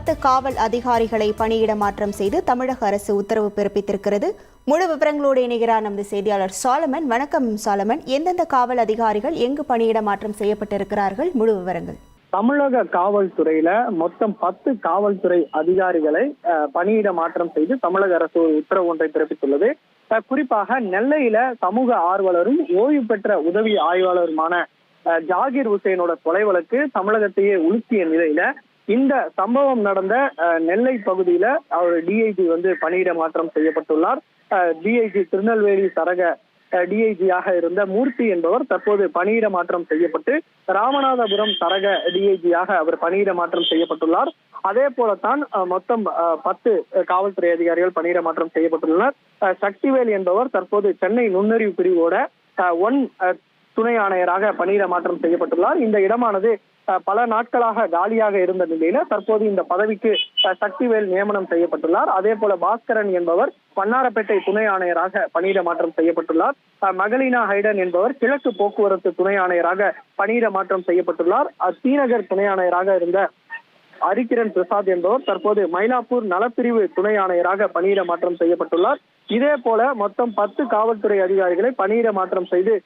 10 காவல் அதிகாரிகளை பணியிட மாற்றம் செய்து தமிழக அரசு உத்தரவு பிறப்பித்திருக்கிறது. முழு விவரங்களோடு இணைகிறார் நமது செய்தியாளர் சாலமன். வணக்கம் சாலமன். எந்தெந்த காவல் அதிகாரிகள் எங்கு பணியிட மாற்றம் செய்யப்பட்டிருக்கிறார்கள்? முழு விவரங்கள். தமிழக காவல்துறையில மொத்தம் 10 காவல்துறை அதிகாரிகளை பணியிட மாற்றம் செய்து தமிழக அரசு ஒரு உத்தரவு ஒன்றை பிறப்பித்துள்ளது. குறிப்பாக நெல்லையில சமூக ஆர்வலரும் ஓய்வு பெற்ற உதவி ஆய்வாளருமான ஜாகிர் ஹுசேனோட கொலை வழக்கு தமிழகத்தையே உலுக்கிய நிலையில இந்த சம்பவம் நடந்த நெல்லை பகுதியில அவர் டிஐஜி பணியிட மாற்றம் செய்யப்பட்டுள்ளார். டிஐஜி திருநெல்வேலி சரக டிஐஜியாக இருந்த மூர்த்தி என்பவர் தற்போது பணியிட மாற்றம் செய்யப்பட்டு ராமநாதபுரம் சரக டிஐஜியாக அவர் பணியிட மாற்றம் செய்யப்பட்டுள்ளார். அதே போலத்தான் மொத்தம் 10 காவல்துறை அதிகாரிகள் பணியிட மாற்றம் செய்யப்பட்டுள்ளனர். சக்திவேல் என்பவர் தற்போது சென்னை நுண்ணறிவு பிரிவோட 1 துணை ஆணையராக பணியிட மாற்றம் செய்யப்பட்டுள்ளார். இந்த இடமானது பல நாட்களாக காலியாக இருந்த நிலையில தற்போது இந்த பதவிக்கு சக்திவேல் நியமனம் செய்யப்பட்டுள்ளார். அதே போல பாஸ்கரன் என்பவர் வண்ணாரப்பேட்டை துணை ஆணையராக பணியிட மாற்றம் செய்யப்பட்டுள்ளார். மகளினா ஹைடன் என்பவர் கிழக்கு போக்குவரத்து துணை ஆணையராக பணியிட மாற்றம் செய்யப்பட்டுள்ளார். ஸ்ரீநகர் துணை ஆணையராக இருந்த ஹரிகிரண் பிரசாத் என்பவர் தற்போது மயிலாப்பூர் நலப்பிரிவு துணை ஆணையராக பணியிட மாற்றம் செய்யப்பட்டுள்ளார். இதே போல மொத்தம் 10 காவல்துறை அதிகாரிகளை பணியிட மாற்றம் செய்து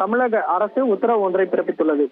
தமிழக அரசு உத்தரவு ஒன்றை பிறப்பித்துள்ளது.